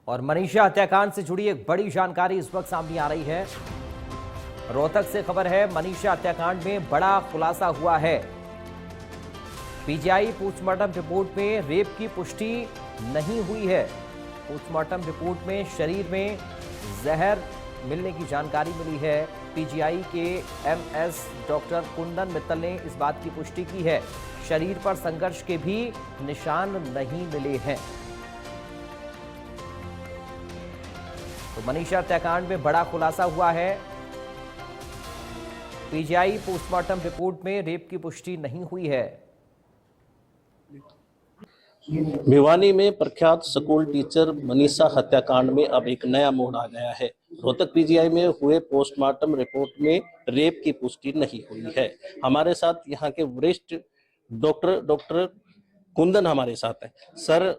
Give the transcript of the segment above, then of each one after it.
और मनीषा हत्याकांड से जुड़ी एक बड़ी जानकारी इस वक्त सामने आ रही है। रोहतक से खबर है, मनीषा हत्याकांड में बड़ा खुलासा हुआ है। पीजीआई पोस्टमार्टम रिपोर्ट में रेप की पुष्टि नहीं हुई है। पोस्टमार्टम रिपोर्ट में शरीर में जहर मिलने की जानकारी मिली है। पीजीआई के एमएस डॉक्टर कुंदन मित्तल ने इस बात की पुष्टि की है। शरीर पर संघर्ष के भी निशान नहीं मिले हैं। तो मनीषा हत्याकांड में बड़ा खुलासा हुआ है। पीजीआई पोस्टमार्टम रिपोर्ट में रेप की पुष्टि नहीं हुई है। भिवानी में प्रख्यात स्कूल टीचर मनीषा हत्याकांड में अब एक नया मोड़ आ गया है। रोहतक पीजीआई में हुए पोस्टमार्टम रिपोर्ट में रेप की पुष्टि नहीं हुई है। हमारे साथ यहाँ के वरिष्ठ डॉक्टर कुंदन हमारे साथ है। सर,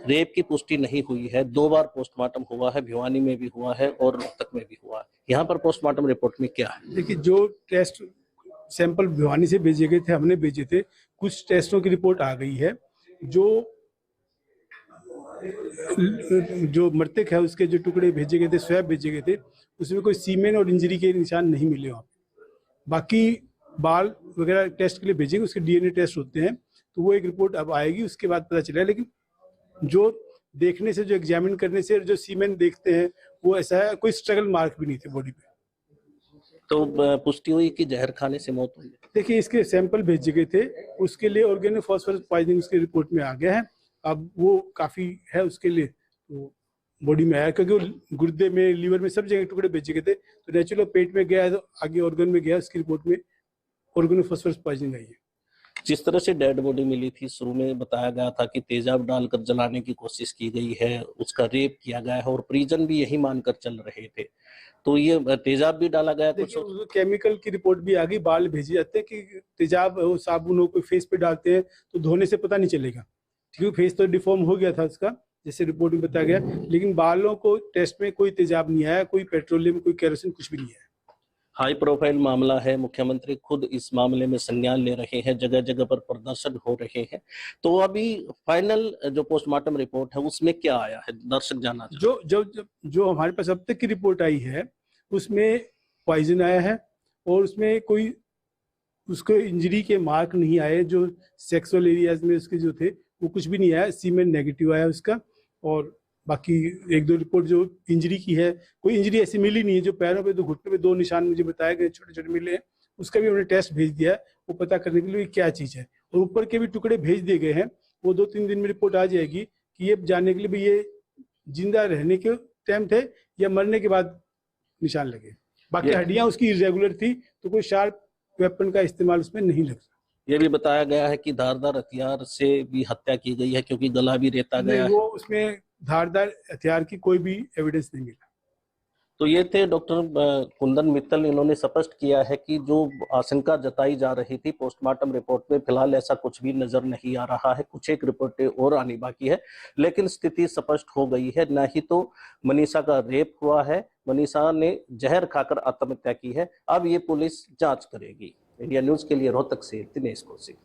रेप की पुष्टि नहीं हुई है, 2 बार पोस्टमार्टम हुआ है, भिवानी में भी हुआ है और रोहतक में भी हुआ है। यहाँ पर पोस्टमार्टम रिपोर्ट में क्या है? देखिए, जो टेस्ट सैंपल भिवानी से भेजे गए थे, हमने भेजे थे, कुछ टेस्टों की रिपोर्ट आ गई है। जो मृतक है उसके जो टुकड़े भेजे गए थे, स्वैब भेजे गए थे, उसमें कोई सीमेन और इंजरी के निशान नहीं मिले वहाँ पे। बाकी बाल वगैरह टेस्ट के लिए भेजेंगे, उसके डीएनए टेस्ट होते हैं, तो वो एक रिपोर्ट अब आएगी, उसके बाद पता चलेगा। लेकिन जो देखने से, जो एग्जामिन करने से जो सीमेन देखते हैं, वो ऐसा है, कोई स्ट्रगल मार्क भी नहीं थे बॉडी पे। तो पुष्टि हुई कि जहर खाने से मौत हुई है। देखिए, इसके सैंपल भेजे गए थे, उसके लिए ऑर्गेनोफॉस्फोरस पॉइजनिंग उसकी रिपोर्ट में आ गया है। अब वो काफी है उसके लिए, तो बॉडी में आया, क्योंकि वो गुर्दे में, लीवर में सब जगह टुकड़े भेजे गए थे, तो नेचुरल पेट में गया है, तो आगे ऑर्गन में गया, उसकी रिपोर्ट में ऑर्गेनोफॉस्फोरस पॉइजनिंग आई है। जिस तरह से डेड बॉडी मिली थी, शुरू में बताया गया था कि तेजाब डालकर जलाने की कोशिश की गई है, उसका रेप किया गया है और परिजन भी यही मानकर चल रहे थे। तो ये तेजाब भी डाला गया कुछ? केमिकल की रिपोर्ट भी आ गई, बाल भेजे जाते हैं कि तेजाब हो, साबुन हो, कोई फेस पे डालते हैं तो धोने से पता नहीं चलेगा, क्योंकि फेस तो डिफॉर्म हो गया था उसका, जैसे रिपोर्ट में बताया गया। लेकिन बालों को टेस्ट में कोई तेजाब नहीं आया, कोई पेट्रोलियम, कोई केरोसिन, कुछ भी नहीं आया। हाई प्रोफाइल मामला है, मुख्यमंत्री खुद इस मामले में संज्ञान ले रहे हैं, जगह जगह पर प्रदर्शन हो रहे हैं। तो अभी फाइनल जो पोस्टमार्टम रिपोर्ट है उसमें क्या आया है, दर्शक जानना चाहते हैं। जो हमारे पास अब तक की रिपोर्ट आई है, उसमें पॉइजन आया है और उसमें कोई उसको इंजरी के मार्क नहीं आए। जो सेक्सुअल एरियाज में उसके जो थे वो कुछ भी नहीं आया। सीमेन नेगेटिव आया उसका। और बाकी 1-2 रिपोर्ट जो इंजरी की है, कोई इंजरी ऐसी मिली नहीं है। जो पैरों पे, 2 घुटने पे 2 निशान मुझे बताए गए, छोटे छोटे मिले हैं, उसका भी हमने टेस्ट भेज दिया है, वो पता करने के लिए क्या चीज़ है। और ऊपर के भी टुकड़े भेज दिए गए हैं, वो 2-3 दिन में रिपोर्ट आ जाएगी कि ये जानने के लिए भी ये जिंदा रहने के टाइम थे या मरने के बाद निशान लगे। बाकी हड्डियां उसकी इरेगुलर थी, तो कोई शार्प वेपन का इस्तेमाल उसमें नहीं लगा। ये भी बताया गया है कि धारदार हथियार से भी हत्या की गई है, क्योंकि गला भी रेता गया है। वो उसमें धारदार हथियार की कोई भी एविडेंस नहीं मिला। तो ये थे डॉक्टर कुंदन मित्तल। इन्होंने स्पष्ट किया है कि जो आशंका जताई जा रही थी पोस्टमार्टम रिपोर्ट में, फिलहाल ऐसा कुछ भी नजर नहीं आ रहा है। कुछ एक रिपोर्टें और आनी बाकी है, लेकिन स्थिति स्पष्ट हो गई है। न ही तो मनीषा का रेप हुआ है, मनीषा ने जहर खाकर आत्महत्या की है। अब ये पुलिस जांच करेगी। इंडिया न्यूज के लिए रोहतक से दिनेश कौशिक।